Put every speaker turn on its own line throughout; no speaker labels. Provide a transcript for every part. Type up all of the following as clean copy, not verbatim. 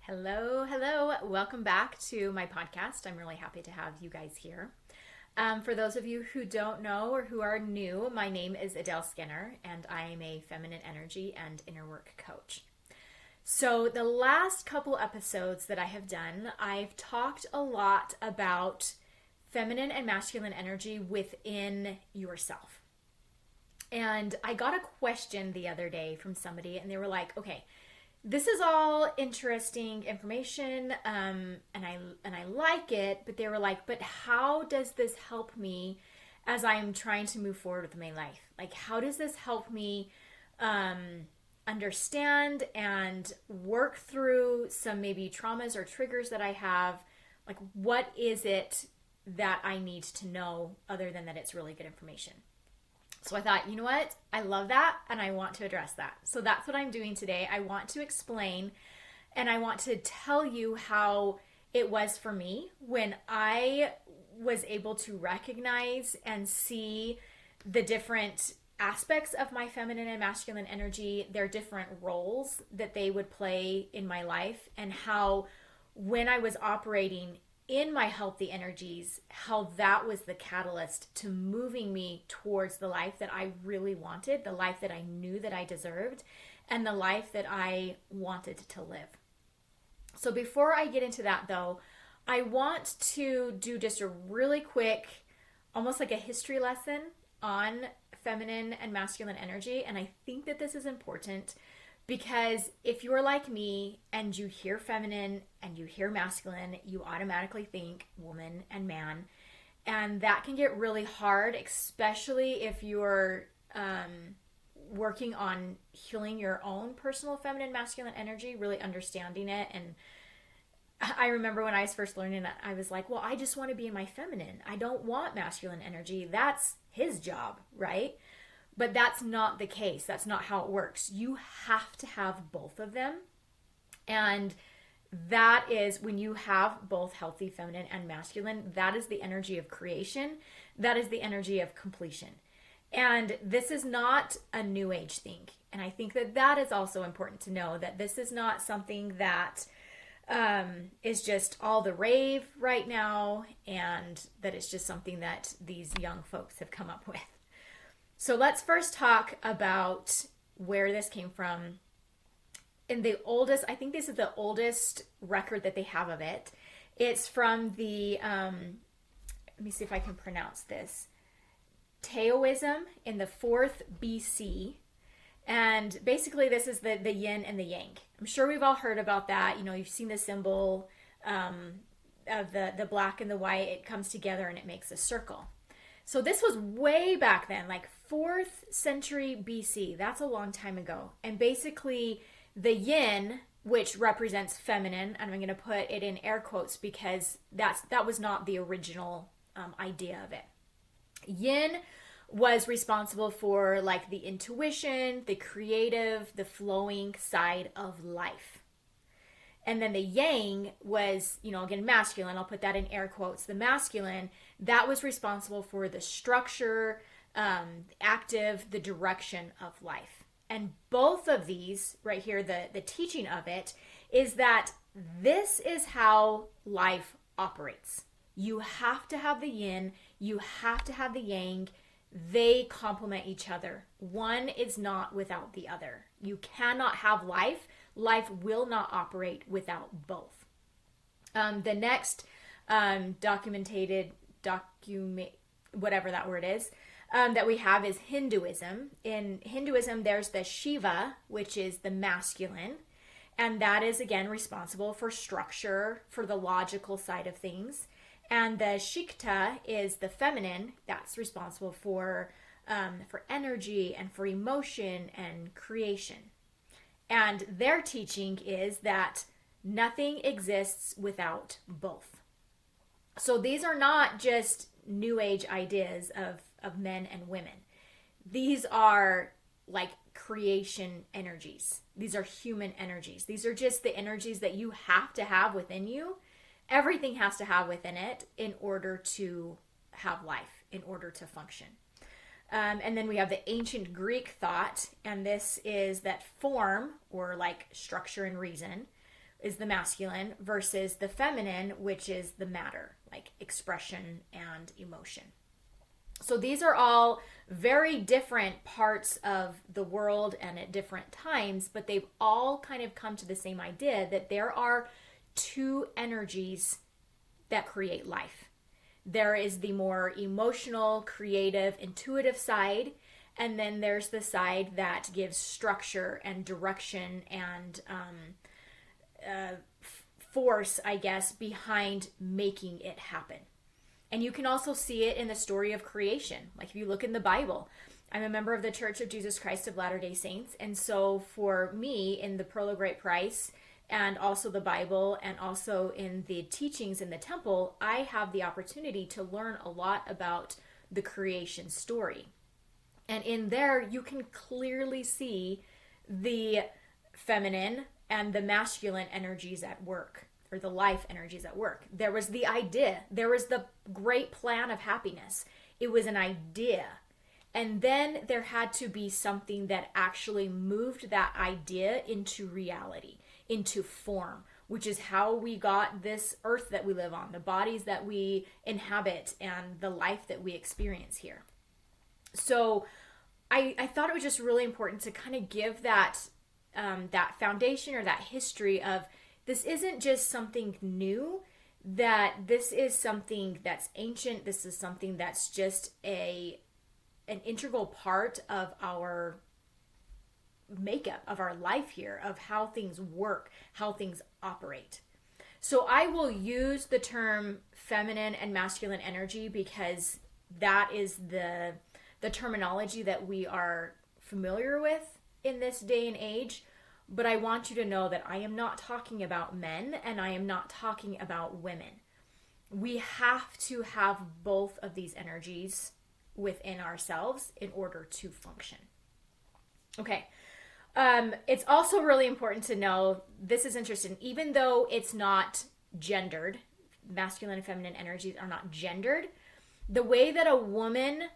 Hello, hello. Welcome back to my podcast. I'm really happy to have you guys here. For those of you who don't know or who are new, my name is Adelle Skinner, and I am a feminine energy and inner work coach. So, the last couple episodes that I have done, I've talked a lot about feminine and masculine energy within yourself. And I got a question the other day from somebody, and they were like, okay, this is all interesting information, and I like it, but they were like, but how does this help me as I'm trying to move forward with my life? Like, how does this help me understand and work through some maybe traumas or triggers that I have? Like, what is it that I need to know other than that it's really good information? So I thought, you know what? I love that and I want to address that. So that's what I'm doing today. I want to explain and I want to tell you how it was for me when I was able to recognize and see the different aspects of my feminine and masculine energy, their different roles that they would play in my life, and how when I was operating in my healthy energies, how that was the catalyst to moving me towards the life that I really wanted, the life that I knew that I deserved, and the life that I wanted to live. So before I get into that though, I want to do just a really quick, almost like a history lesson on feminine and masculine energy. And I think that this is important because if you're like me and you hear feminine and you hear masculine, you automatically think woman and man. And that can get really hard, especially if you're working on healing your own personal feminine, masculine energy, really understanding it. And I remember when I was first learning it, I was like, well, I just want to be in my feminine. I don't want masculine energy. That's his job, right? But that's not the case. That's not how it works. You have to have both of them. And that is when you have both healthy feminine and masculine, that is the energy of creation. That is the energy of completion. And this is not a new age thing. And I think that that is also important to know, that this is not something that is just all the rave right now, and that it's just something that these young folks have come up with. So let's first talk about where this came from. In the oldest, I think this is the oldest record that they have of it. It's from the, let me see if I can pronounce this, Taoism in the 4th BC. And basically this is the yin and the yang. I'm sure we've all heard about that. You know, you've seen the symbol of the black and the white. It comes together and it makes a circle. So this was way back then, like 4th century BC. That's a long time ago. And basically the yin, which represents feminine, and I'm going to put it in air quotes because that was not the original idea of it. Yin was responsible for like the intuition, the creative, the flowing side of life. And then the yang was, you know, again, masculine. I'll put that in air quotes. The masculine, that was responsible for the structure, active, the direction of life. And both of these right here, the teaching of it is that this is how life operates. You have to have the yin, you have to have the yang. They complement each other. One is not without the other. You cannot have life. Life will not operate without both. The next whatever that word is, that we have is Hinduism. In Hinduism, there's the Shiva, which is the masculine. And that is, again, responsible for structure, for the logical side of things. And the Shikta is the feminine. That's responsible for energy and for emotion and creation. And their teaching is that nothing exists without both. So these are not just new age ideas of men and women. These are like creation energies. These are human energies. These are just the energies that you have to have within you. Everything has to have within it in order to have life, in order to function. And then we have the ancient Greek thought, and this is that form, or like structure and reason, is the masculine, versus the feminine, which is the matter, like expression and emotion. So these are all very different parts of the world and at different times, but they've all kind of come to the same idea that there are two energies that create life. There is the more emotional, creative, intuitive side, and then there's the side that gives structure and direction and force, I guess, behind making it happen. And you can also see it in the story of creation. Like if you look in the Bible, I'm a member of the Church of Jesus Christ of Latter-day Saints. And so for me, in the Pearl of Great Price, and also the Bible, and also in the teachings in the temple, I have the opportunity to learn a lot about the creation story. And in there, you can clearly see the feminine and the masculine energies at work, or the life energies at work. There was the idea. There was the great plan of happiness. It was an idea. And then there had to be something that actually moved that idea into reality, into form, which is how we got this earth that we live on, the bodies that we inhabit, and the life that we experience here. So I thought it was just really important to kind of give that that foundation, or that history of, this isn't just something new, that this is something that's ancient. This is something that's just an integral part of our makeup, of our life here, of how things work, how things operate. So I will use the term feminine and masculine energy because that is the terminology that we are familiar with in this day and age. But I want you to know that I am not talking about men, and I am not talking about women. We have to have both of these energies within ourselves in order to function. Okay. It's also really important to know, this is interesting, even though it's not gendered, masculine and feminine energies are not gendered, the way that a woman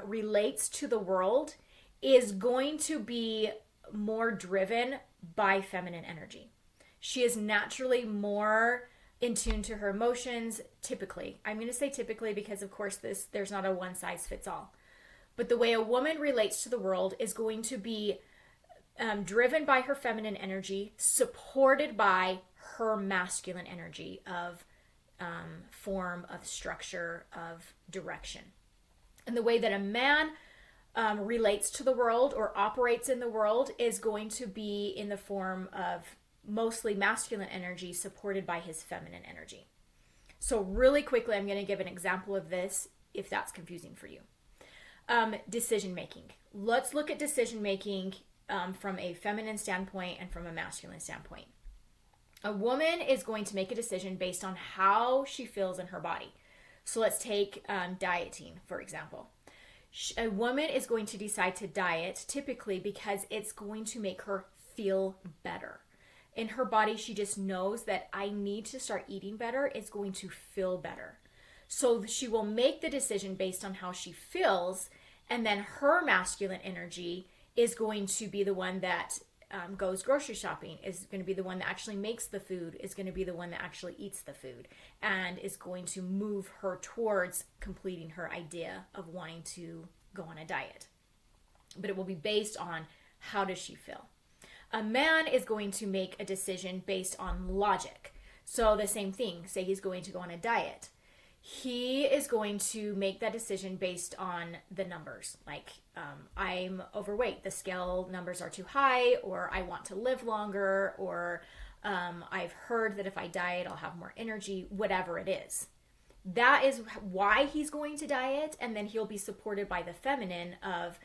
relates to the world is going to be more driven by feminine energy. She is naturally more in tune to her emotions, typically. I'm going to say typically because, of course, there's not a one size fits all. But the way a woman relates to the world is going to be driven by her feminine energy, supported by her masculine energy of form, of structure, of direction. And the way that a man relates to the world or operates in the world is going to be in the form of mostly masculine energy supported by his feminine energy. So really quickly, I'm going to give an example of this if that's confusing for you. Decision making. Let's look at decision making from a feminine standpoint and from a masculine standpoint. A woman is going to make a decision based on how she feels in her body. So let's take dieting, for example. A woman is going to decide to diet typically because it's going to make her feel better. In her body, she just knows that I need to start eating better. It's going to feel better. So she will make the decision based on how she feels, and then her masculine energy is going to be the one that goes grocery shopping, is going to be the one that actually makes the food, is going to be the one that actually eats the food, and is going to move her towards completing her idea of wanting to go on a diet. But it will be based on how does she feel. A man is going to make a decision based on logic. So the same thing, say he's going to go on a diet. He is going to make that decision based on the numbers. Like, I'm overweight, the scale numbers are too high, or I want to live longer, or I've heard that if I diet, I'll have more energy, whatever it is. That is why he's going to diet, and then he'll be supported by the feminine of,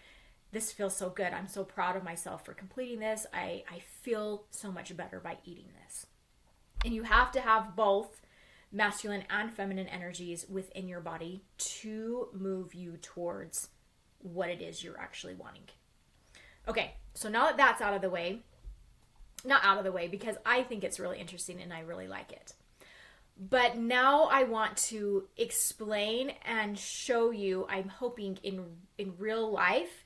this feels so good. I'm so proud of myself for completing this. I feel so much better by eating this. And you have to have both masculine and feminine energies within your body to move you towards what it is you're actually wanting. Okay, so now that that's out of the way, not out of the way because I think it's really interesting and I really like it. But now I want to explain and show you, I'm hoping in real life,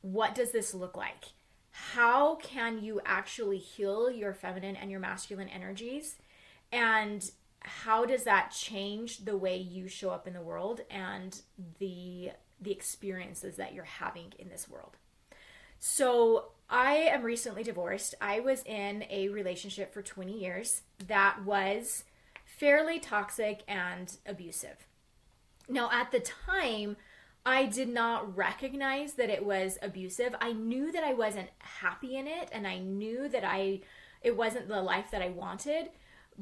what does this look like? how can you actually heal your feminine and your masculine energies? And how does that change the way you show up in the world and the experiences that you're having in this world? So I am recently divorced. I was in a relationship for 20 years that was fairly toxic and abusive. Now, at the time, I did not recognize that it was abusive. I knew that I wasn't happy in it, and I knew that it wasn't the life that I wanted.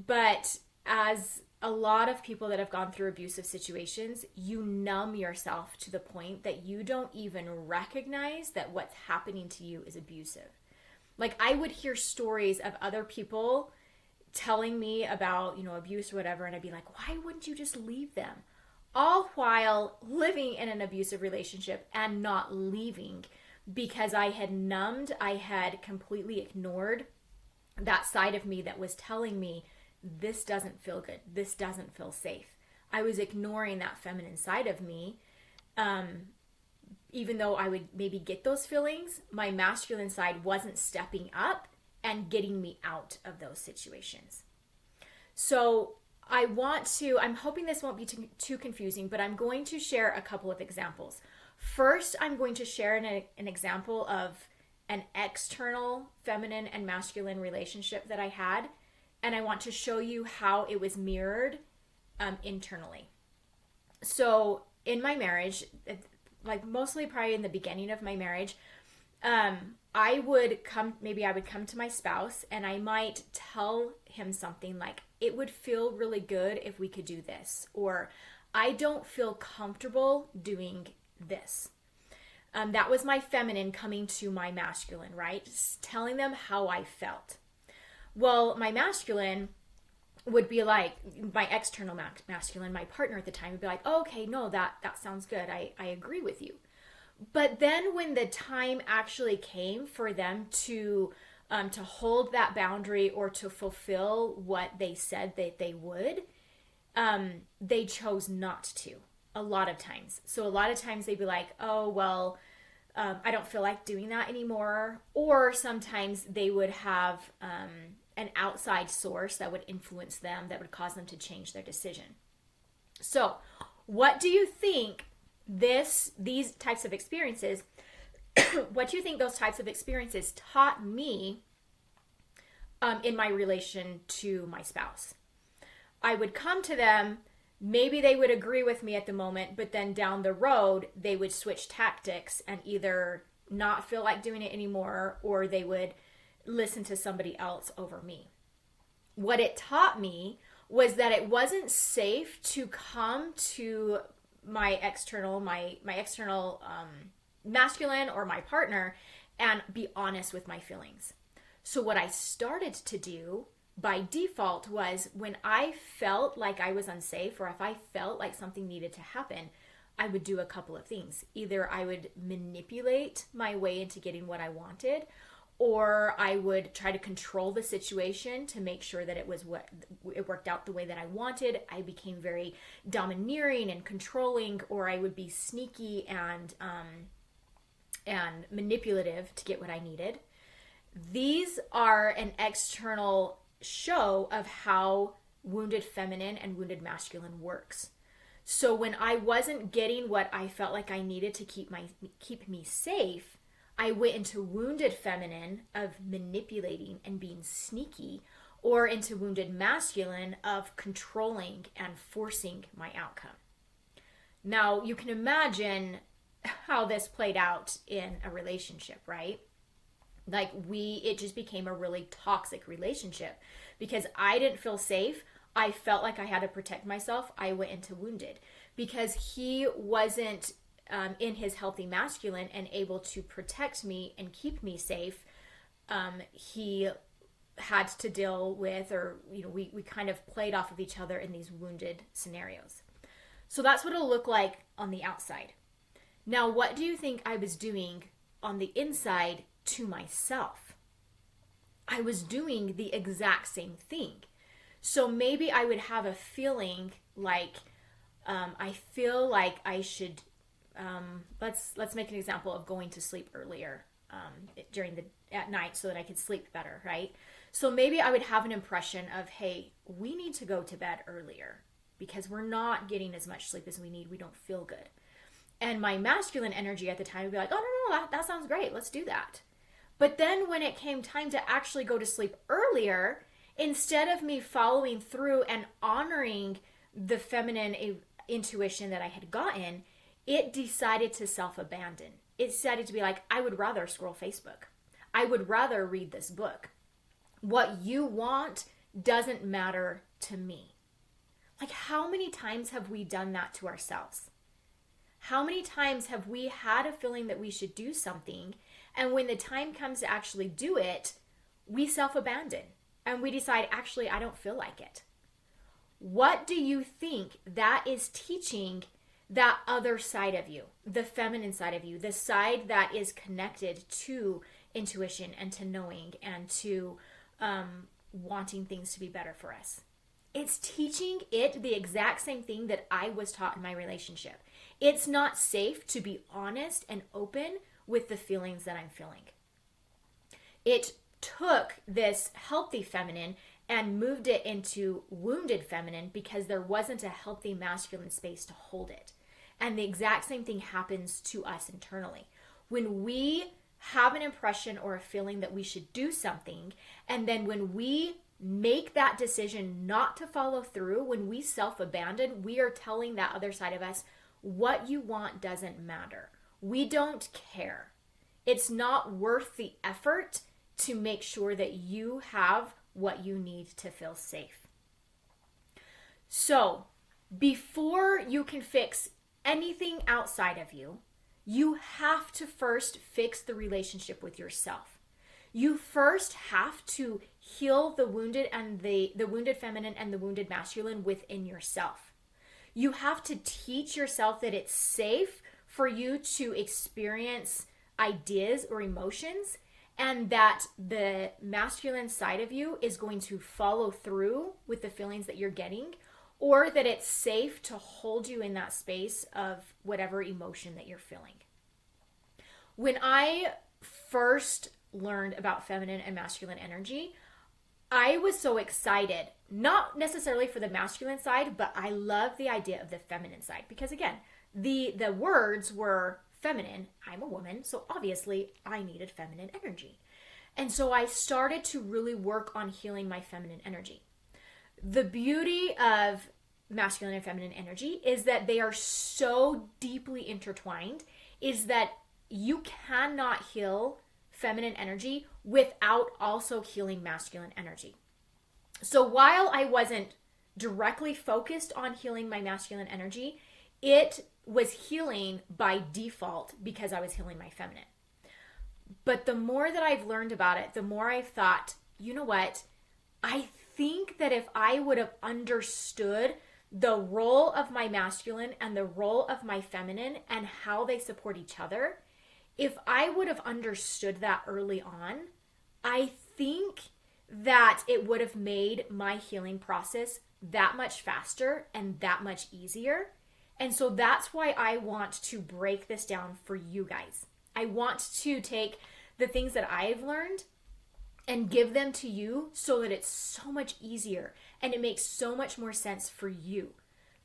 But as a lot of people that have gone through abusive situations, you numb yourself to the point that you don't even recognize that what's happening to you is abusive. Like, I would hear stories of other people telling me about, abuse or whatever, and I'd be like, why wouldn't you just leave them? All while living in an abusive relationship and not leaving, because I had numbed, I had completely ignored that side of me that was telling me, this doesn't feel good, this doesn't feel safe. I was ignoring that feminine side of me. Even though I would maybe get those feelings, my masculine side wasn't stepping up and getting me out of those situations. So I'm hoping this won't be too confusing, but I'm going to share a couple of examples. First, I'm going to share an example of an external feminine and masculine relationship that I had, and I want to show you how it was mirrored internally. So in my marriage, like mostly probably in the beginning of my marriage, I would come to my spouse and I might tell him something like, it would feel really good if we could do this, or I don't feel comfortable doing this. That was my feminine coming to my masculine, right? Just telling them how I felt. Well, my masculine would be like, my external masculine, my partner at the time would be like, oh, okay, no, that sounds good. I agree with you. But then when the time actually came for them to hold that boundary or to fulfill what they said that they would, they chose not to a lot of times. So a lot of times they'd be like, oh, well, I don't feel like doing that anymore. Or sometimes they would have an outside source that would influence them, that would cause them to change their decision. So what do you think these types of experiences, what do you think those types of experiences taught me in my relation to my spouse? I would come to them, maybe they would agree with me at the moment, but then down the road, they would switch tactics and either not feel like doing it anymore, or they would listen to somebody else over me. What it taught me was that it wasn't safe to come to my external masculine or my partner and be honest with my feelings. So what I started to do by default was, when I felt like I was unsafe, or if I felt like something needed to happen, I would do a couple of things. Either I would manipulate my way into getting what I wanted, or I would try to control the situation to make sure that it worked out the way that I wanted. I became very domineering and controlling, or I would be sneaky and manipulative to get what I needed. These are an external show of how wounded feminine and wounded masculine works. So when I wasn't getting what I felt like I needed to keep me safe, I went into wounded feminine of manipulating and being sneaky, or into wounded masculine of controlling and forcing my outcome. Now, you can imagine how this played out in a relationship, right? Like it just became a really toxic relationship because I didn't feel safe. I felt like I had to protect myself. I went into wounded because he wasn't in his healthy masculine and able to protect me and keep me safe. He had to deal with, or we kind of played off of each other in these wounded scenarios. So that's what it'll look like on the outside. Now, what do you think I was doing on the inside to myself? I was doing the exact same thing. So maybe I would have a feeling like I feel like I should let's make an example of going to sleep earlier. at night so that I could sleep better, right? So maybe I would have an impression of, hey, we need to go to bed earlier because we're not getting as much sleep as we need. We don't feel good. And my masculine energy at the time would be like, oh, no, that sounds great. Let's do that. But then when it came time to actually go to sleep earlier, instead of me following through and honoring the feminine intuition that I had gotten, it decided to self-abandon. It decided to be like, I would rather scroll Facebook. I would rather read this book. What you want doesn't matter to me. Like, how many times have we done that to ourselves? How many times have we had a feeling that we should do something, and when the time comes to actually do it, we self-abandon and we decide, actually, I don't feel like it. What do you think that is teaching that other side of you, the feminine side of you, the side that is connected to intuition and to knowing and to wanting things to be better for us? It's teaching it the exact same thing that I was taught in my relationship. It's not safe to be honest and open with the feelings that I'm feeling. It took this healthy feminine and moved it into wounded feminine because there wasn't a healthy masculine space to hold it. And the exact same thing happens to us internally. When we have an impression or a feeling that we should do something, and then when we make that decision not to follow through, when we self-abandon, we are telling that other side of us, what you want doesn't matter. We don't care. It's not worth the effort to make sure that you have what you need to feel safe. So, before you can fix anything outside of you, you have to first fix the relationship with yourself. You first have to heal the wounded and the wounded feminine and the wounded masculine within yourself. You have to teach yourself that it's safe for you to experience ideas or emotions, and that the masculine side of you is going to follow through with the feelings that you're getting, or that it's safe to hold you in that space of whatever emotion that you're feeling. When I first learned about feminine and masculine energy, I was so excited, not necessarily for the masculine side, but I love the idea of the feminine side because, again, the words were feminine. I'm a woman, so obviously I needed feminine energy. And so I started to really work on healing my feminine energy. The beauty of masculine and feminine energy is that they are so deeply intertwined, is that you cannot heal feminine energy without also healing masculine energy. So while I wasn't directly focused on healing my masculine energy, it was healing by default because I was healing my feminine. But the more that I've learned about it, the more I've thought, you know what? I think that if I would have understood the role of my masculine and the role of my feminine and how they support each other, if I would have understood that early on, I think that it would have made my healing process that much faster and that much easier. And so that's why I want to break this down for you guys. I want to take the things that I've learned and give them to you so that it's so much easier and it makes so much more sense for you.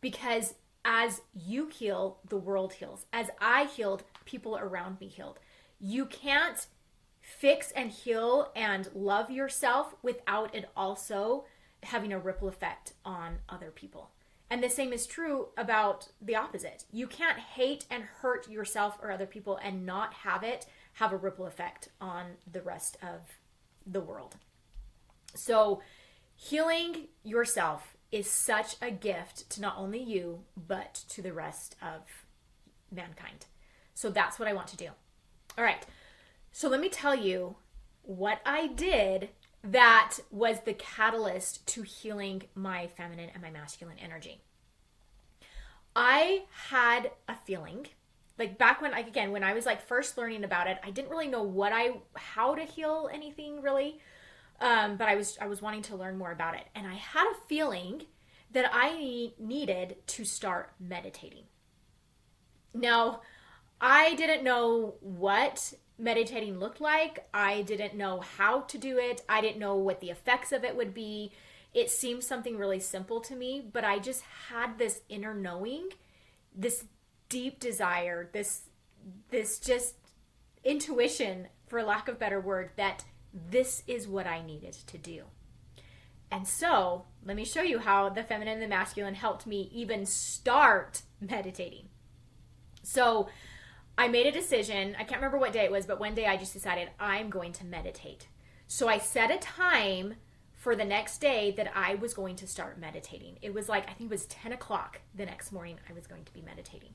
Because as you heal, the world heals. As I healed, people around me healed. You can't fix and heal and love yourself without it also having a ripple effect on other people. And the same is true about the opposite. You can't hate and hurt yourself or other people and not have it have a ripple effect on the rest of the world. So healing yourself is such a gift to not only you, but to the rest of mankind. So that's what I want to do. All right. So let me tell you what I did that was the catalyst to healing my feminine and my masculine energy. I had a feeling, like back when, like again, when I was like first learning about it, I didn't really know how to heal anything really, but I was wanting to learn more about it, and I had a feeling that I needed to start meditating. Now, I didn't know what meditating looked like. I didn't know how to do it. I didn't know what the effects of it would be. It seemed something really simple to me, but I just had this inner knowing, this deep desire, this just intuition, for lack of a better word, that this is what I needed to do. And so, let me show you how the feminine and the masculine helped me even start meditating. So, I made a decision. I can't remember what day it was, but one day I just decided I'm going to meditate. So, I set a time for the next day that I was going to start meditating. It was like, I think it was 10 o'clock the next morning I was going to be meditating.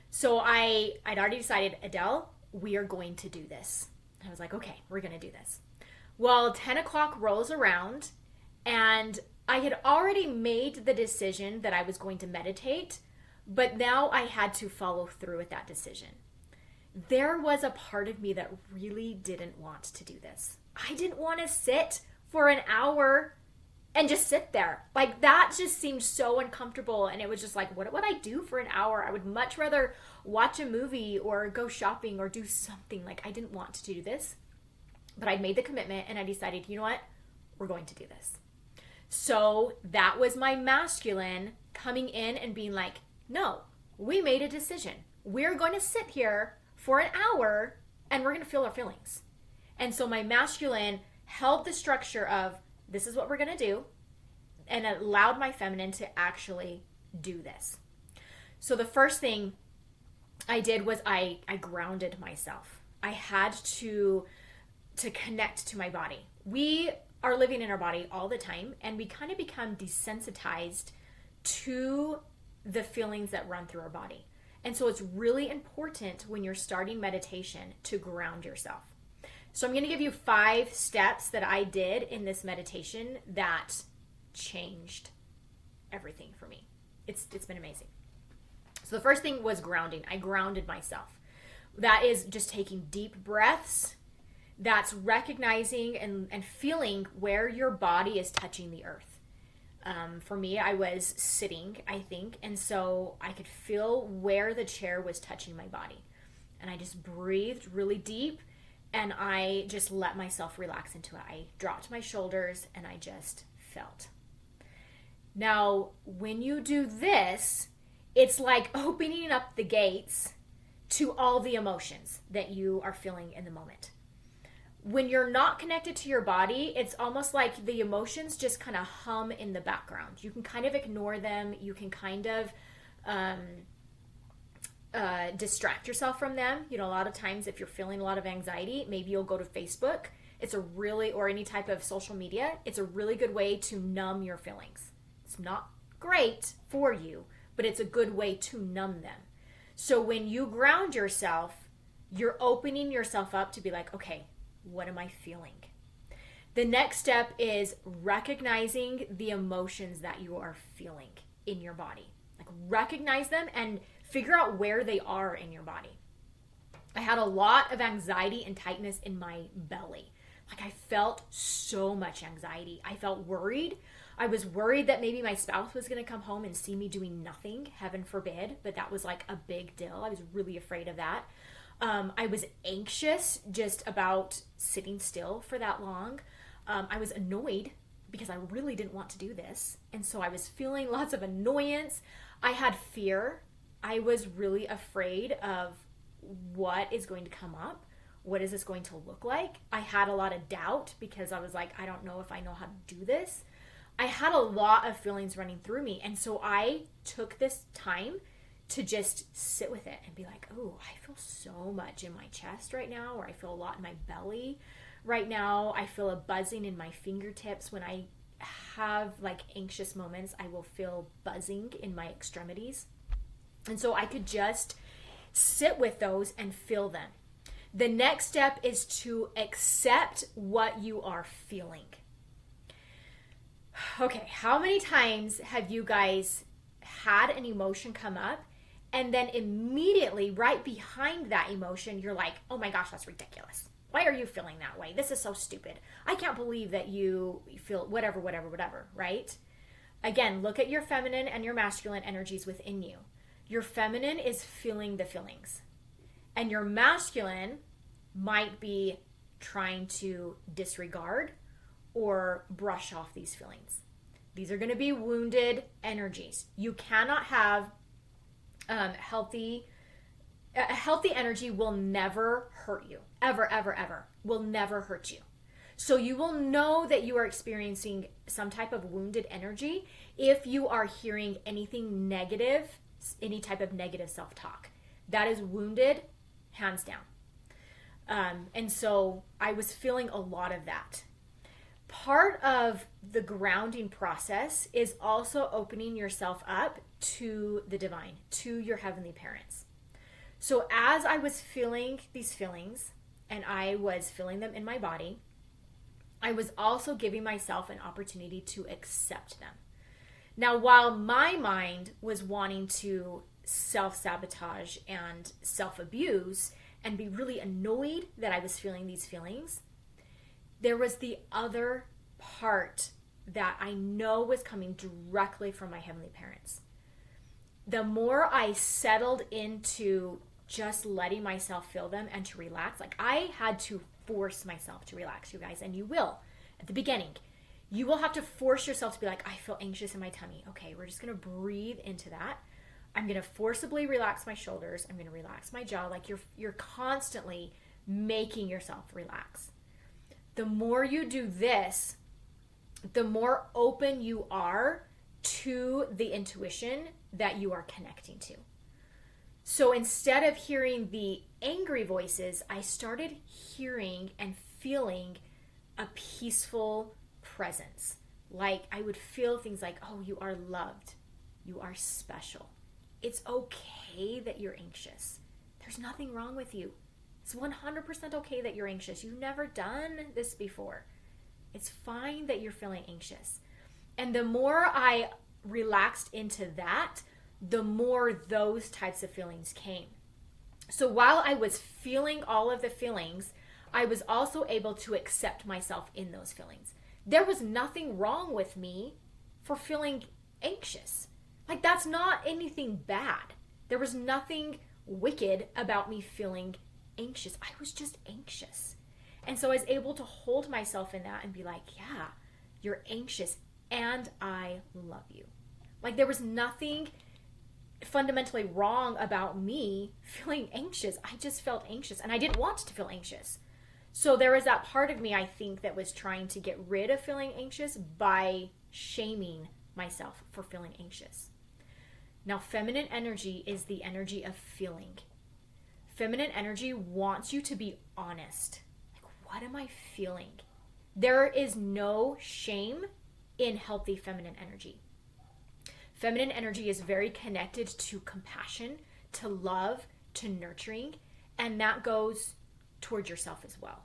So I'd already decided, Adele, we are going to do this. I was like, okay, we're going to do this. Well, 10 o'clock rolls around and I had already made the decision that I was going to meditate, but now I had to follow through with that decision. There was a part of me that really didn't want to do this. I didn't want to sit for an hour and just sit there. Like, that just seemed so uncomfortable. And it was just like, what would I do for an hour? I would much rather watch a movie or go shopping or do something. Like, I didn't want to do this, but I'd made the commitment and I decided, you know what? We're going to do this. So that was my masculine coming in and being like, no, we made a decision. We're going to sit here for an hour and we're going to feel our feelings. And so my masculine held the structure of, this is what we're going to do, and allowed my feminine to actually do this. So the first thing I did was I grounded myself. I had to connect to my body. We are living in our body all the time, and we kind of become desensitized to the feelings that run through our body. And so it's really important when you're starting meditation to ground yourself. So I'm going to give you 5 steps that I did in this meditation that changed everything for me. It's been amazing. So the first thing was grounding. I grounded myself. That is just taking deep breaths. That's recognizing and feeling where your body is touching the earth. For me, I was sitting, I think, and so I could feel where the chair was touching my body. And I just breathed really deep. And I just let myself relax into it. I dropped my shoulders and I just felt. Now, when you do this, it's like opening up the gates to all the emotions that you are feeling in the moment. When you're not connected to your body, it's almost like the emotions just kind of hum in the background. You can kind of ignore them. You can kind of distract yourself from them. You know, a lot of times if you're feeling a lot of anxiety, maybe you'll go to Facebook. Or any type of social media. It's a really good way to numb your feelings. It's not great for you, but it's a good way to numb them. So when you ground yourself, you're opening yourself up to be like, okay, what am I feeling? The next step is recognizing the emotions that you are feeling in your body. Like, recognize them and figure out where they are in your body. I had a lot of anxiety and tightness in my belly. Like, I felt so much anxiety. I felt worried. I was worried that maybe my spouse was going to come home and see me doing nothing, heaven forbid, but that was like a big deal. I was really afraid of that. I was anxious just about sitting still for that long. I was annoyed because I really didn't want to do this. And so I was feeling lots of annoyance. I had fear. I was really afraid of what is going to come up. What is this going to look like? I had a lot of doubt because I was like, I don't know if I know how to do this. I had a lot of feelings running through me. And so I took this time to just sit with it and be like, oh, I feel so much in my chest right now, or I feel a lot in my belly right now. I feel a buzzing in my fingertips. When I have like anxious moments, I will feel buzzing in my extremities. And so I could just sit with those and feel them. The next step is to accept what you are feeling. Okay, how many times have you guys had an emotion come up and then immediately right behind that emotion, you're like, oh my gosh, that's ridiculous. Why are you feeling that way? This is so stupid. I can't believe that you feel whatever, right? Again, look at your feminine and your masculine energies within you. Your feminine is feeling the feelings. And your masculine might be trying to disregard or brush off these feelings. These are going to be wounded energies. You cannot have healthy energy will never hurt you. Ever, ever, ever. Will never hurt you. So you will know that you are experiencing some type of wounded energy if you are hearing anything negative, any type of negative self-talk. That is wounded, hands down. And so I was feeling a lot of that. Part of the grounding process is also opening yourself up to the divine, to your heavenly parents. So as I was feeling these feelings and I was feeling them in my body, I was also giving myself an opportunity to accept them. Now, while my mind was wanting to self-sabotage and self-abuse and be really annoyed that I was feeling these feelings, there was the other part that I know was coming directly from my heavenly parents. The more I settled into just letting myself feel them and to relax, like I had to force myself to relax, you guys, and you will at the beginning. You will have to force yourself to be like, I feel anxious in my tummy. Okay, we're just going to breathe into that. I'm going to forcibly relax my shoulders. I'm going to relax my jaw. Like you're constantly making yourself relax. The more you do this, the more open you are to the intuition that you are connecting to. So instead of hearing the angry voices, I started hearing and feeling a peaceful presence. Like I would feel things like, oh, you are loved. You are special. It's okay that you're anxious. There's nothing wrong with you. It's 100% okay that you're anxious. You've never done this before. It's fine that you're feeling anxious. And the more I relaxed into that, the more those types of feelings came. So while I was feeling all of the feelings, I was also able to accept myself in those feelings. There was nothing wrong with me for feeling anxious. Like that's not anything bad. There was nothing wicked about me feeling anxious. I was just anxious. And so I was able to hold myself in that and be like, yeah, you're anxious and I love you. Like there was nothing fundamentally wrong about me feeling anxious. I just felt anxious and I didn't want to feel anxious. So there was that part of me, I think, that was trying to get rid of feeling anxious by shaming myself for feeling anxious. Now, feminine energy is the energy of feeling. Feminine energy wants you to be honest. Like, what am I feeling? There is no shame in healthy feminine energy. Feminine energy is very connected to compassion, to love, to nurturing, and that goes towards yourself as well.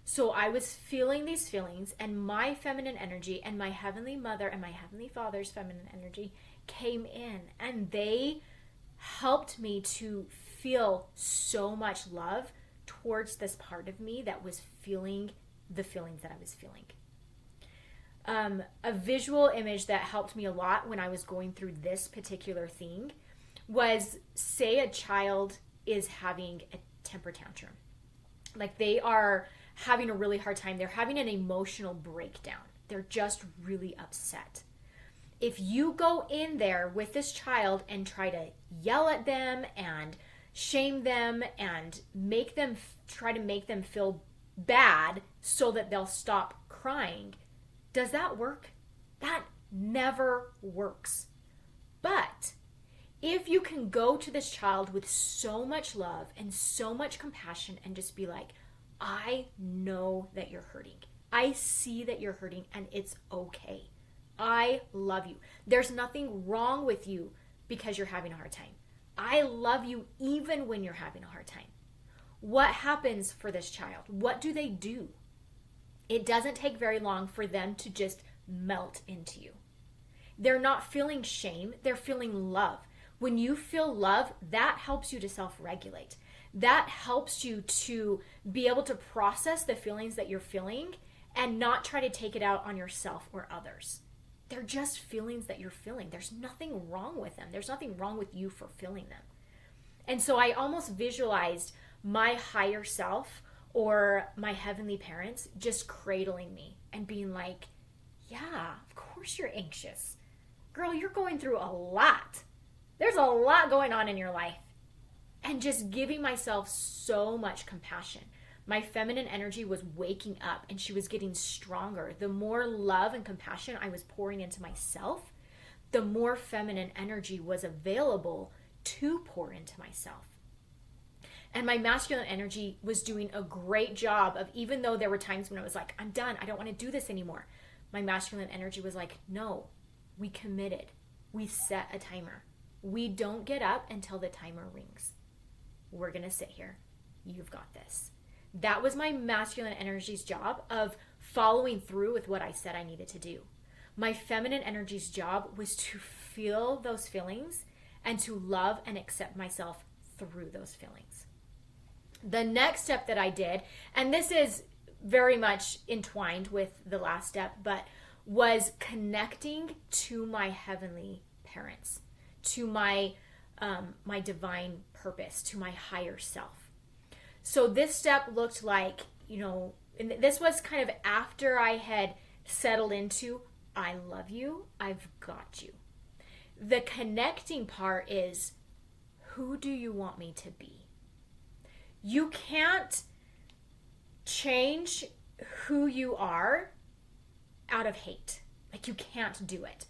So I was feeling these feelings, and my feminine energy and my heavenly mother and my heavenly father's feminine energy came in, and they helped me to feel so much love towards this part of me that was feeling the feelings that I was feeling. A visual image that helped me a lot when I was going through this particular thing was, say a child is having a temper tantrum. Like they are having a really hard time. They're having an emotional breakdown. They're just really upset. If you go in there with this child and try to yell at them and shame them and try to make them feel bad so that they'll stop crying, does that work? That never works. But if you can go to this child with so much love and so much compassion and just be like, I know that you're hurting. I see that you're hurting and it's okay. I love you. There's nothing wrong with you because you're having a hard time. I love you even when you're having a hard time. What happens for this child? What do they do? It doesn't take very long for them to just melt into you. They're not feeling shame. They're feeling love. When you feel love, that helps you to self-regulate. That helps you to be able to process the feelings that you're feeling and not try to take it out on yourself or others. They're just feelings that you're feeling. There's nothing wrong with them. There's nothing wrong with you for feeling them. And so I almost visualized my higher self or my heavenly parents just cradling me and being like, yeah, of course you're anxious. Girl, you're going through a lot. There's a lot going on in your life. And just giving myself so much compassion. My feminine energy was waking up and she was getting stronger. The more love and compassion I was pouring into myself, the more feminine energy was available to pour into myself. And my masculine energy was doing a great job of, even though there were times when I was like, I'm done, I don't want to do this anymore. My masculine energy was like, no, we committed. We set a timer. We don't get up until the timer rings. We're going to sit here. You've got this. That was my masculine energy's job of following through with what I said I needed to do. My feminine energy's job was to feel those feelings and to love and accept myself through those feelings. The next step that I did, and this is very much entwined with the last step, but was connecting to my heavenly parents, to my divine purpose, to my higher self. So this step looked like, and this was kind of after I had settled into, I love you, I've got you. The connecting part is, who do you want me to be? You can't change who you are out of hate. Like, you can't do it.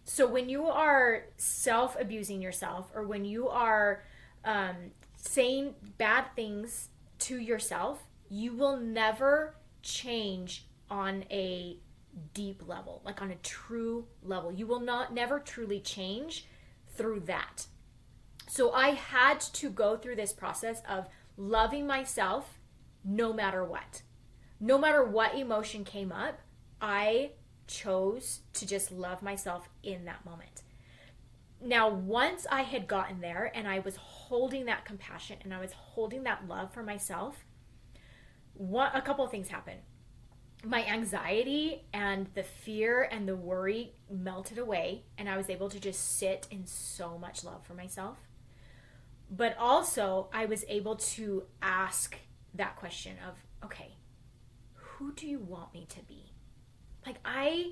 So when you are self-abusing yourself, or when you are saying bad things to yourself, you will never change on a deep level, like on a true level. You will never truly change through that. So I had to go through this process of loving myself no matter what. No matter what emotion came up, I chose to just love myself in that moment. Now, once I had gotten there and I was holding that compassion and I was holding that love for myself, a couple of things happened. My anxiety and the fear and the worry melted away, and I was able to just sit in so much love for myself. But also, I was able to ask that question of, okay, who do you want me to be? Like, I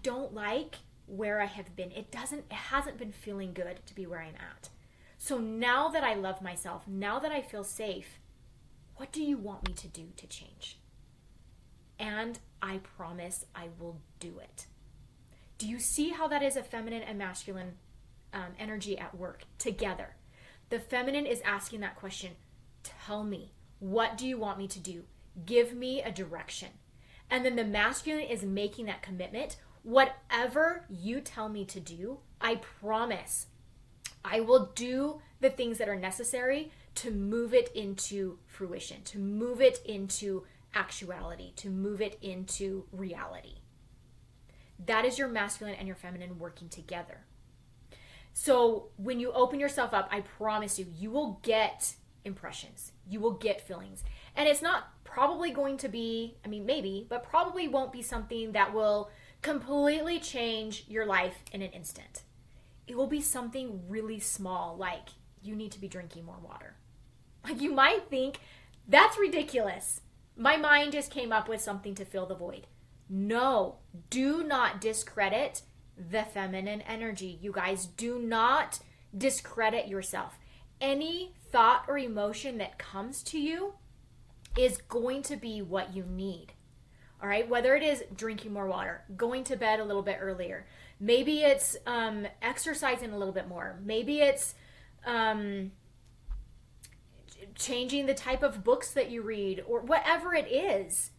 don't like where I have been. It hasn't been feeling good to be where I'm at. So now that I love myself, now that I feel safe, what do you want me to do to change? And I promise I will do it. Do you see how that is a feminine and masculine energy at work together? The feminine is asking that question, tell me, what do you want me to do? Give me a direction. And then the masculine is making that commitment. Whatever you tell me to do, I promise I will do the things that are necessary to move it into fruition, to move it into actuality, to move it into reality. That is your masculine and your feminine working together. So when you open yourself up, I promise you, you will get impressions. You will get feelings. And it's not probably going to be, maybe, but probably won't be something that will completely change your life in an instant. It will be something really small, like you need to be drinking more water. Like, you might think, that's ridiculous. My mind just came up with something to fill the void. No, do not discredit the feminine energy. You guys, do not discredit yourself. Any thought or emotion that comes to you is going to be what you need. All right, whether it is drinking more water, going to bed a little bit earlier, maybe it's exercising a little bit more, maybe it's changing the type of books that you read, or whatever it is.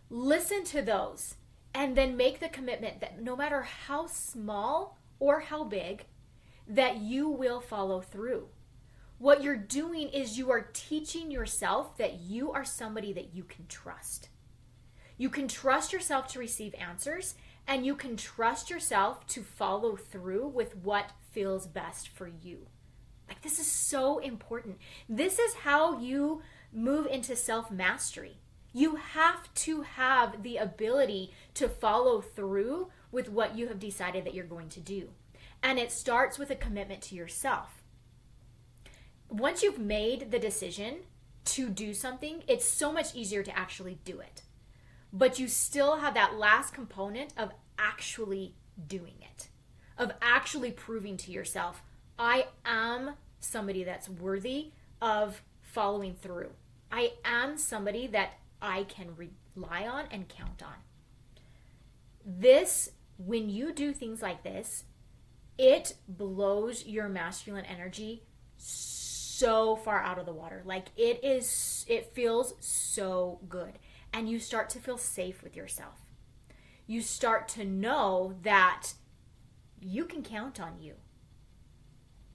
Listen to those and then make the commitment that no matter how small or how big, that you will follow through. What you're doing is you are teaching yourself that you are somebody that you can trust. You can trust yourself to receive answers, and you can trust yourself to follow through with what feels best for you. Like, this is so important. This is how you move into self-mastery. You have to have the ability to follow through with what you have decided that you're going to do. And it starts with a commitment to yourself. Once you've made the decision, to do something, it's so much easier to actually do it. But you still have that last component of actually doing it, of actually proving to yourself, I am somebody that's worthy of following through. I am somebody that I can rely on and count on. This, when you do things like this, it blows your masculine energy so far out of the water. Like it feels so good. And you start to feel safe with yourself. You start to know that you can count on you.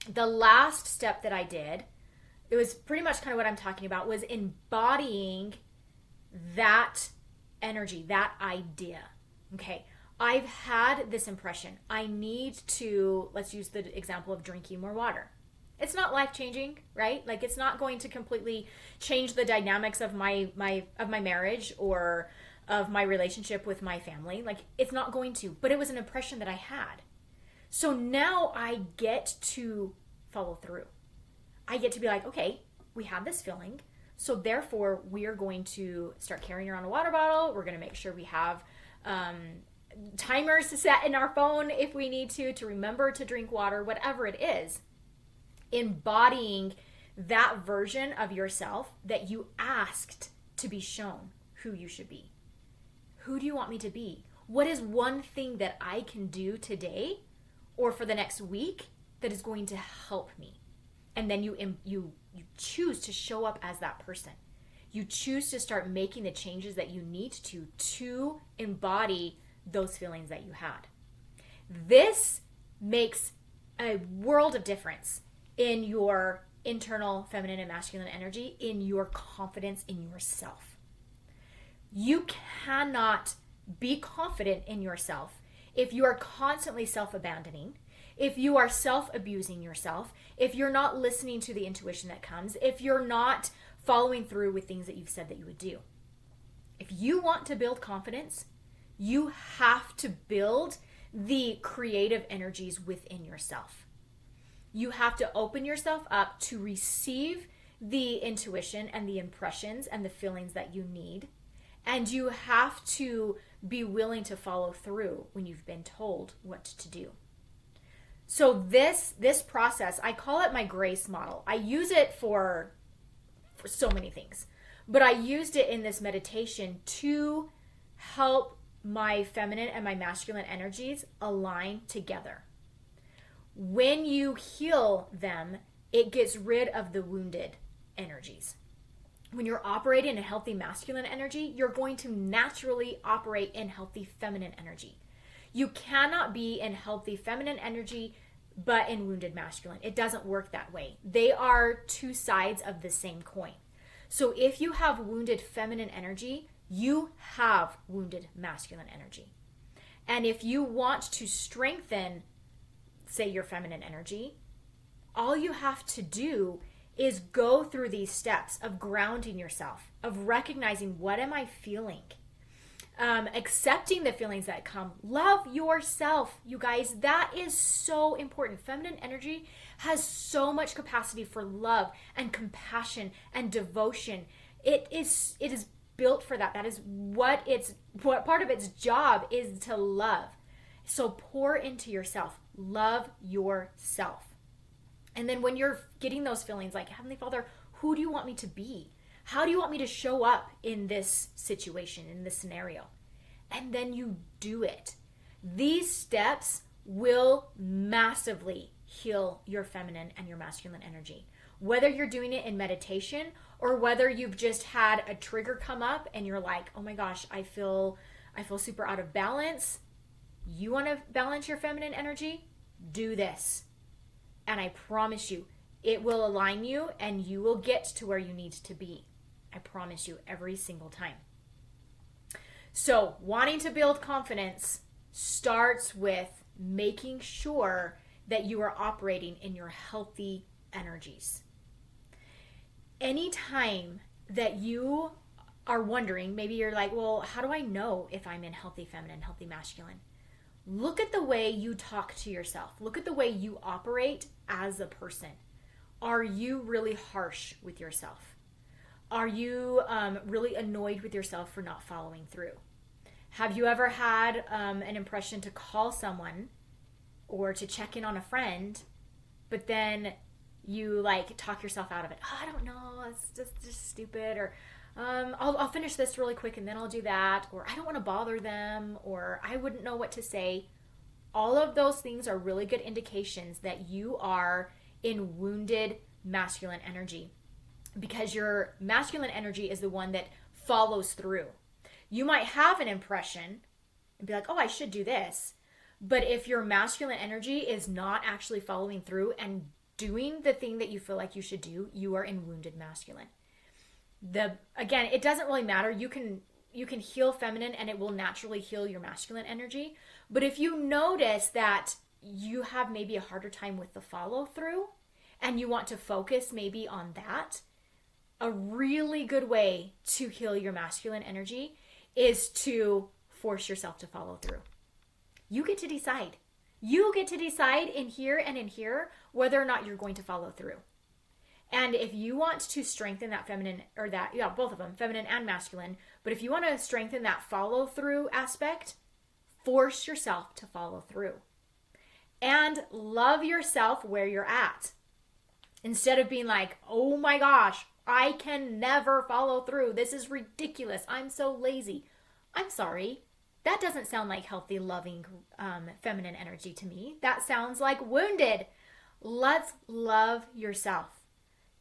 The last step that I did, it was pretty much kind of what I'm talking about, was embodying that energy, that idea. Okay, I've had this impression. I need to, let's use the example of drinking more water. It's not life-changing, right? Like, it's not going to completely change the dynamics of my marriage or of my relationship with my family. Like, it's not going to, but it was an impression that I had. So now I get to follow through. I get to be like, okay, we have this feeling, so therefore we are going to start carrying around a water bottle. We're going to make sure we have timers to set in our phone if we need to remember to drink water, whatever it is. Embodying that version of yourself that you asked to be shown who you should be. Who do you want me to be? What is one thing that I can do today or for the next week that is going to help me? And then you choose to show up as that person. You choose to start making the changes that you need to embody those feelings that you had. This makes a world of difference in your internal feminine and masculine energy, in your confidence in yourself. You cannot be confident in yourself if you are constantly self-abandoning, if you are self-abusing yourself, if you're not listening to the intuition that comes, if you're not following through with things that you've said that you would do. If you want to build confidence, you have to build the creative energies within yourself. You have to open yourself up to receive the intuition and the impressions and the feelings that you need. And you have to be willing to follow through when you've been told what to do. So this process, I call it my grace model. I use it for so many things, but I used it in this meditation to help my feminine and my masculine energies align together. When you heal them, it gets rid of the wounded energies. When you're operating in healthy masculine energy, you're going to naturally operate in healthy feminine energy. You cannot be in healthy feminine energy but in wounded masculine. It doesn't work that way. They are two sides of the same coin. So if you have wounded feminine energy, you have wounded masculine energy. And if you want to strengthen, say, your feminine energy, all you have to do is go through these steps of grounding yourself, of recognizing, what am I feeling? Accepting the feelings that come. Love yourself, you guys. That is so important. Feminine energy has so much capacity for love and compassion and devotion. It is built for that. That is what part of its job is, to love. So pour into yourself. Love yourself. And then when you're getting those feelings like, Heavenly Father, who do you want me to be? How do you want me to show up in this situation, in this scenario? And then you do it. These steps will massively heal your feminine and your masculine energy. Whether you're doing it in meditation or whether you've just had a trigger come up and you're like, oh my gosh, I feel super out of balance. You want to balance your feminine energy? Do this. And I promise you, it will align you and you will get to where you need to be. I promise you, every single time. So, wanting to build confidence starts with making sure that you are operating in your healthy energies. Anytime that you are wondering, maybe you're like, well, how do I know if I'm in healthy feminine, healthy masculine? Look at the way you talk to yourself. Look at the way you operate as a person. Are you really harsh with yourself? Are you really annoyed with yourself for not following through? Have you ever had an impression to call someone or to check in on a friend, but then you like talk yourself out of it? Oh, I don't know, it's just stupid, or I'll finish this really quick and then I'll do that, or I don't want to bother them, or I wouldn't know what to say. All of those things are really good indications that you are in wounded masculine energy, because your masculine energy is the one that follows through. You might have an impression and be like, oh, I should do this. But if your masculine energy is not actually following through and doing the thing that you feel like you should do, you are in wounded masculine. Again, it doesn't really matter. You can heal feminine and it will naturally heal your masculine energy. But if you notice that you have maybe a harder time with the follow through and you want to focus maybe on that, a really good way to heal your masculine energy is to force yourself to follow through. You get to decide. You get to decide in here and in here whether or not you're going to follow through. And if you want to strengthen that feminine, or that, yeah, both of them, feminine and masculine, but if you want to strengthen that follow through aspect, force yourself to follow through. And love yourself where you're at. Instead of being like, oh my gosh, I can never follow through. This is ridiculous. I'm so lazy. I'm sorry. That doesn't sound like healthy, loving, feminine energy to me. That sounds like wounded. Let's love yourself.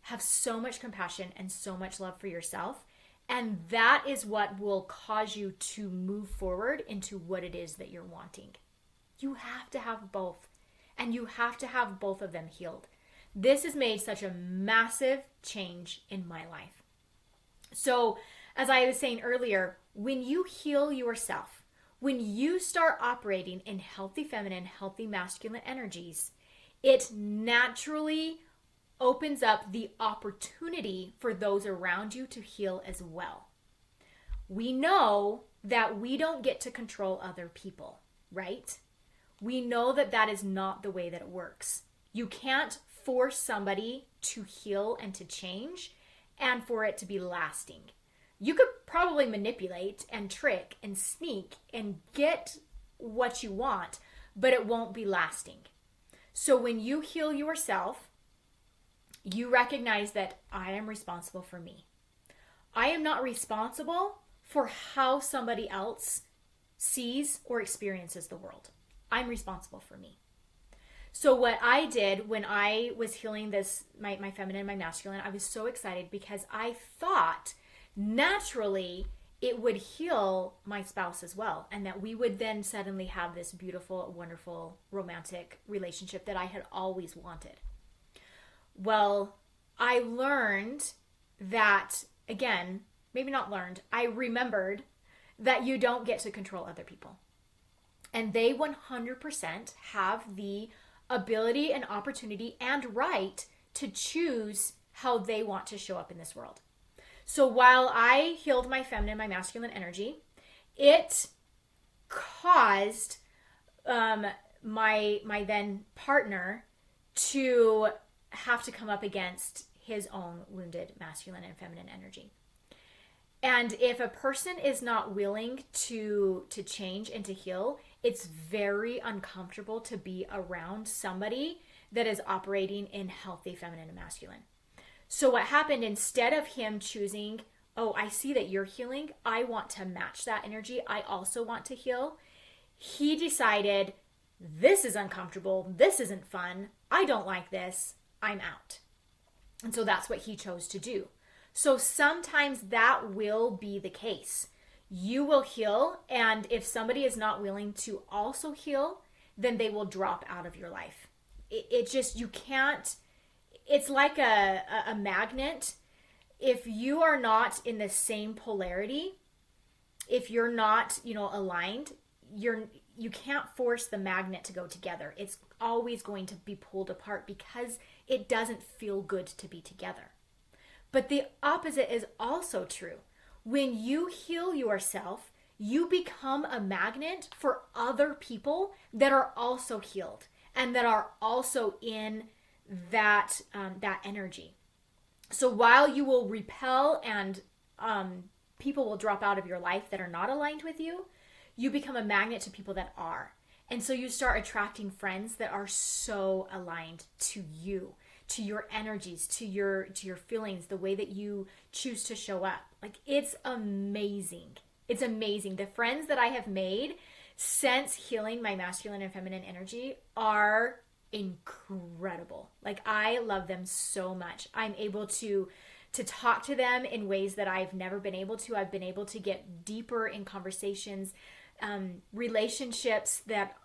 Have so much compassion and so much love for yourself. And that is what will cause you to move forward into what it is that you're wanting. You have to have both. And you have to have both of them healed. This has made such a massive change in my life. So, as I was saying earlier, when you heal yourself, when you start operating in healthy feminine, healthy masculine energies, it naturally opens up the opportunity for those around you to heal as well. We know that we don't get to control other people, right? We know that that is not the way that it works. You can't force somebody to heal and to change and for it to be lasting. You could probably manipulate and trick and sneak and get what you want, but it won't be lasting. So when you heal yourself, you recognize that I am responsible for me. I am not responsible for how somebody else sees or experiences the world. I'm responsible for me. So what I did when I was healing this, my feminine, my masculine, I was so excited because I thought naturally it would heal my spouse as well. And that we would then suddenly have this beautiful, wonderful, romantic relationship that I had always wanted. Well, I learned that, again, maybe not learned, I remembered that you don't get to control other people. And they 100% have the ability and opportunity and right to choose how they want to show up in this world. So while I healed my feminine, my masculine energy, it caused my then partner to have to come up against his own wounded masculine and feminine energy. And if a person is not willing to change and to heal, it's very uncomfortable to be around somebody that is operating in healthy feminine and masculine. So what happened, instead of him choosing, oh, I see that you're healing, I want to match that energy, I also want to heal, he decided, this is uncomfortable, this isn't fun, I don't like this, I'm out. And so that's what he chose to do. So sometimes that will be the case. You will heal, and if somebody is not willing to also heal, then they will drop out of your life. It just, you can't, it's like a magnet. If you are not in the same polarity, if you're not, aligned, you can't force the magnet to go together. It's always going to be pulled apart because it doesn't feel good to be together. But the opposite is also true. When you heal yourself, you become a magnet for other people that are also healed and that are also in that energy. So while you will repel and people will drop out of your life that are not aligned with you, you become a magnet to people that are. And so you start attracting friends that are so aligned to you, to your energies, to your feelings, the way that you choose to show up. Like, it's amazing. It's amazing. The friends that I have made since healing my masculine and feminine energy are incredible. Like, I love them so much. I'm able to talk to them in ways that I've never been able to. I've been able to get deeper in conversations, relationships that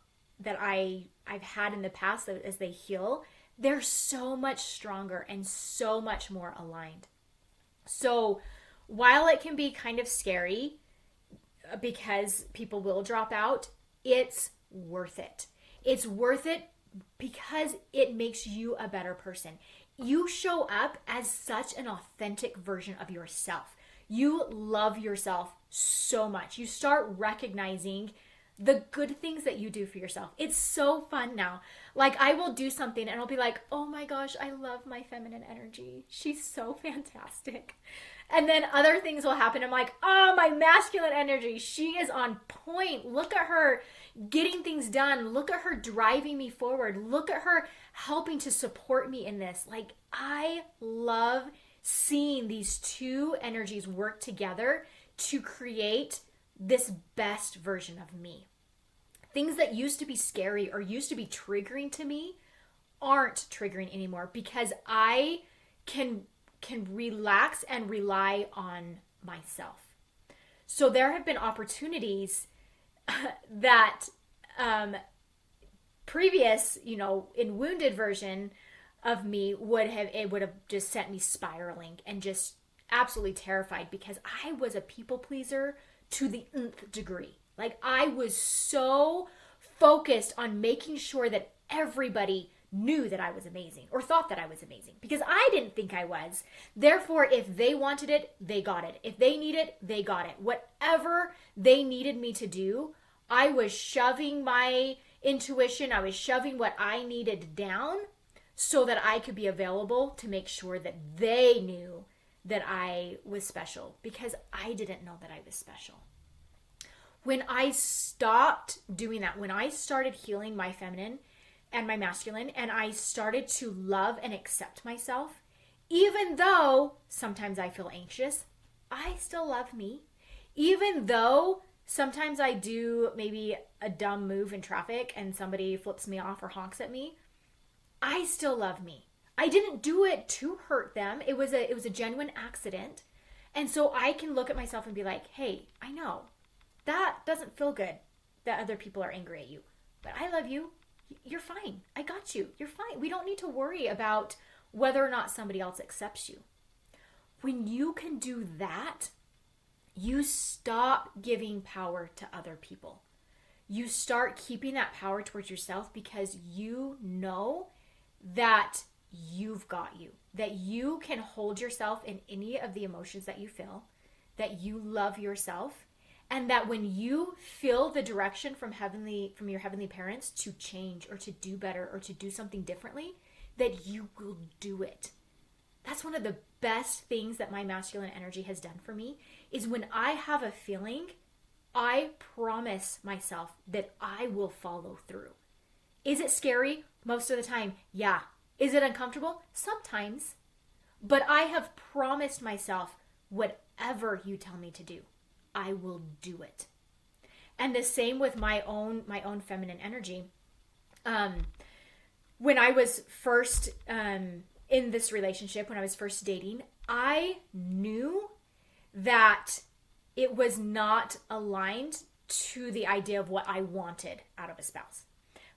I've had in the past, as they heal, they're so much stronger and so much more aligned. So while it can be kind of scary because people will drop out, it's worth it. It's worth it because it makes you a better person. You show up as such an authentic version of yourself. You love yourself so much. You start recognizing the good things that you do for yourself. It's so fun now. Like, I will do something and I'll be like, oh my gosh, I love my feminine energy. She's so fantastic. And then other things will happen. I'm like, oh, my masculine energy. She is on point. Look at her getting things done. Look at her driving me forward. Look at her helping to support me in this. Like, I love seeing these two energies work together to create this best version of me. Things that used to be scary or used to be triggering to me aren't triggering anymore because I can relax and rely on myself. So there have been opportunities that previous, in wounded version of me would have just sent me spiraling and just absolutely terrified because I was a people pleaser to the nth degree. Like, I was so focused on making sure that everybody knew that I was amazing or thought that I was amazing because I didn't think I was. Therefore, if they wanted it, they got it. If they needed it, they got it. Whatever they needed me to do, I was shoving my intuition, I was shoving what I needed down so that I could be available to make sure that they knew that I was special because I didn't know that I was special. When I stopped doing that, when I started healing my feminine and my masculine, and I started to love and accept myself, even though sometimes I feel anxious, I still love me. Even though sometimes I do maybe a dumb move in traffic and somebody flips me off or honks at me, I still love me. I didn't do it to hurt them. It was a genuine accident. And so I can look at myself and be like, hey, I know that doesn't feel good that other people are angry at you, but I love you. You're fine. I got you. You're fine. We don't need to worry about whether or not somebody else accepts you. When you can do that, you stop giving power to other people. You start keeping that power towards yourself because you know that you've got you, that you can hold yourself in any of the emotions that you feel, that you love yourself, and that when you feel the direction from your heavenly parents to change or to do better or to do something differently, that you will do it. That's one of the best things that my masculine energy has done for me is when I have a feeling, I promise myself that I will follow through. Is it scary? Most of the time, yeah. Is it uncomfortable? Sometimes. But I have promised myself whatever you tell me to do, I will do it. And the same with my own feminine energy. When I was first in this relationship, when I was first dating, I knew that it was not aligned to the idea of what I wanted out of a spouse.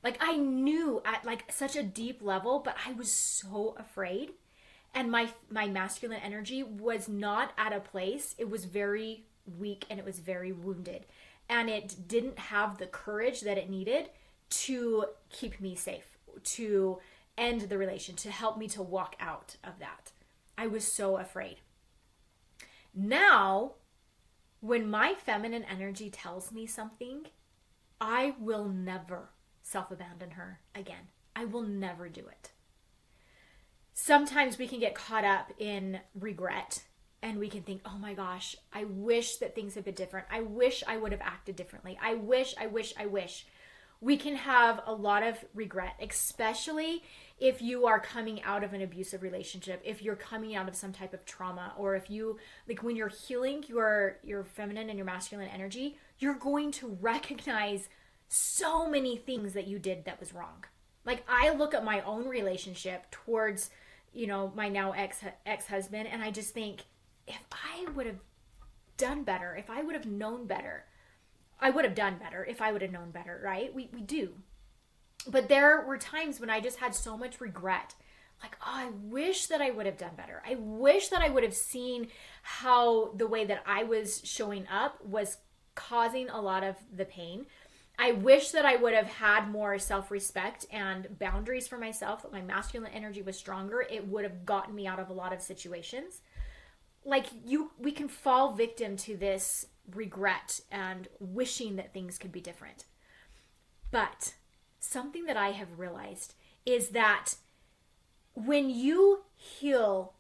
Like, I knew at like such a deep level, but I was so afraid. And my masculine energy was not at a place. It was very weak and it was very wounded. And it didn't have the courage that it needed to keep me safe, to end the relation, to help me to walk out of that. I was so afraid. Now, when my feminine energy tells me something, I will never self-abandon her again. I will never do it. sometimes we can get caught up in regret, and we can think, oh my gosh, I wish that things had been different. I wish I would have acted differently. I wish. We can have a lot of regret, especially if you are coming out of an abusive relationship, if you're coming out of some type of trauma, or if you, like when you're healing your feminine and your masculine energy, you're going to recognize so many things that you did that was wrong. Like I look at my own relationship towards, my now ex-husband, and I just think, if I would have done better, if I would have known better, I would have done better if I would have known better, right? We do. But there were times when I just had so much regret. Like, oh, I wish that I would have done better. I wish that I would have seen how the way that I was showing up was causing a lot of the pain. I wish that I would have had more self-respect and boundaries for myself, that my masculine energy was stronger. It would have gotten me out of a lot of situations. Like we can fall victim to this regret and wishing that things could be different. But something that I have realized is that when you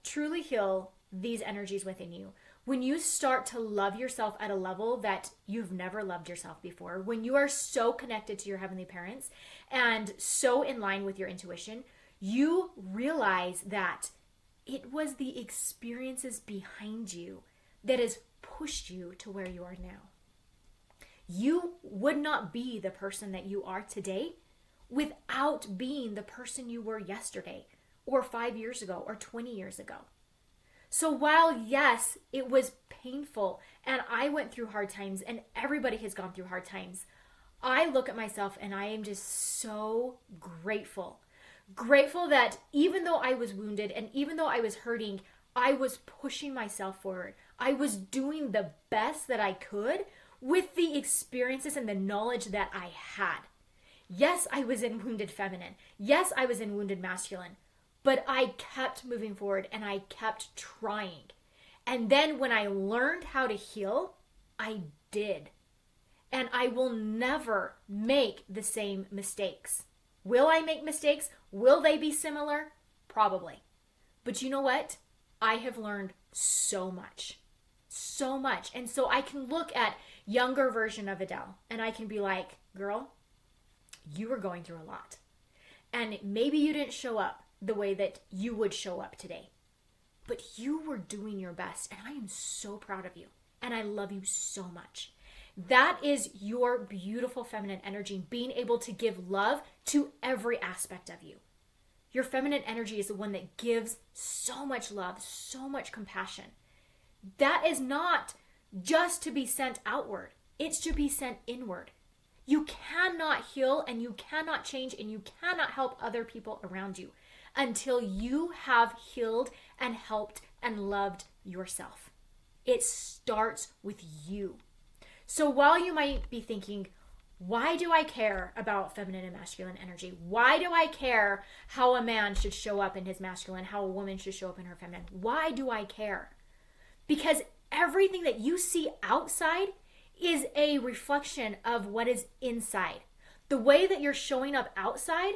truly heal these energies within you, when you start to love yourself at a level that you've never loved yourself before, when you are so connected to your heavenly parents and so in line with your intuition, you realize that it was the experiences behind you that has pushed you to where you are now. You would not be the person that you are today without being the person you were yesterday, or 5 years ago, or 20 years ago. So while, yes, it was painful and I went through hard times and everybody has gone through hard times, I look at myself and I am just so grateful. Grateful that even though I was wounded and even though I was hurting, I was pushing myself forward. I was doing the best that I could with the experiences and the knowledge that I had. Yes, I was in wounded feminine. Yes, I was in wounded masculine. But I kept moving forward and I kept trying. And then when I learned how to heal, I did. And I will never make the same mistakes. Will I make mistakes? Will they be similar? Probably. But you know what? I have learned so much. So much. And so I can look at younger version of Adelle and I can be like, girl, you were going through a lot. And maybe you didn't show up the way that you would show up today. But you were doing your best, and I am so proud of you, and I love you so much. That is your beautiful feminine energy, being able to give love to every aspect of you. Your feminine energy is the one that gives so much love, so much compassion. That is not just to be sent outward. It's to be sent inward. You cannot heal, and you cannot change, and you cannot help other people around you until you have healed and helped and loved yourself. It starts with you. So while you might be thinking, why do I care about feminine and masculine energy? Why do I care how a man should show up in his masculine, how a woman should show up in her feminine? Why do I care? Because everything that you see outside is a reflection of what is inside. The way that you're showing up outside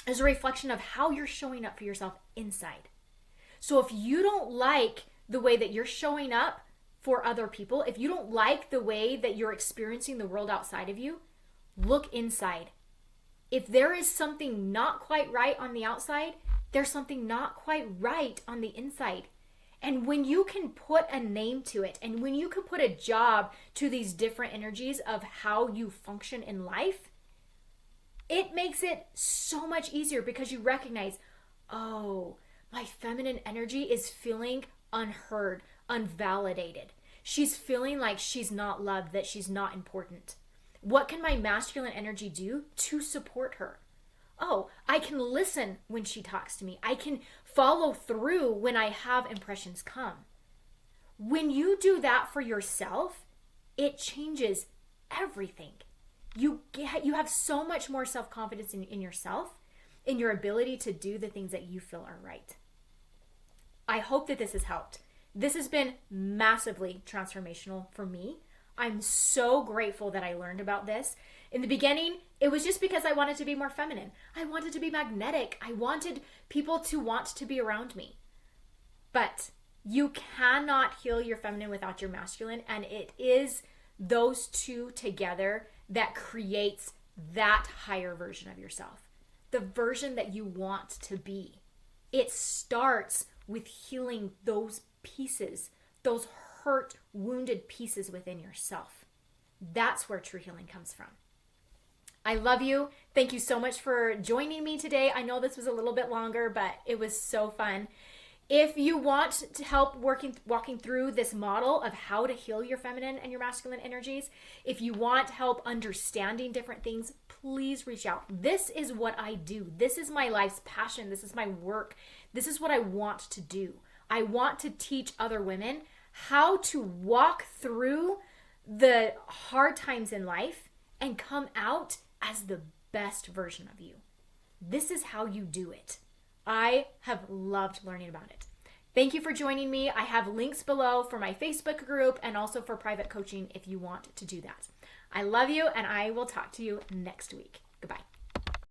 is a reflection of how you're showing up for yourself inside. So if you don't like the way that you're showing up for other people, if you don't like the way that you're experiencing the world outside of you, look inside. If there is something not quite right on the outside, there's something not quite right on the inside. And when you can put a name to it, and when you can put a job to these different energies of how you function in life, it makes it so much easier because you recognize, oh, my feminine energy is feeling unheard, unvalidated. She's feeling like she's not loved, that she's not important. What can my masculine energy do to support her? Oh, I can listen when she talks to me. I can follow through when I have impressions come. When you do that for yourself, it changes everything. You have so much more self-confidence in yourself, in your ability to do the things that you feel are right. I hope that this has helped. This has been massively transformational for me. I'm so grateful that I learned about this. In the beginning, it was just because I wanted to be more feminine. I wanted to be magnetic. I wanted people to want to be around me. But you cannot heal your feminine without your masculine, and it is those two together that creates that higher version of yourself, the version that you want to be. It starts with healing those pieces, those hurt, wounded pieces within yourself. That's where true healing comes from. I love you. Thank you so much for joining me today. I know this was a little bit longer, but it was so fun. If you want to help walking through this model of how to heal your feminine and your masculine energies, if you want help understanding different things, please reach out. This is what I do. This is my life's passion. This is my work. This is what I want to do. I want to teach other women how to walk through the hard times in life and come out as the best version of you. This is how you do it. I have loved learning about it. Thank you for joining me. I have links below for my Facebook group and also for private coaching if you want to do that. I love you, and I will talk to you next week. Goodbye.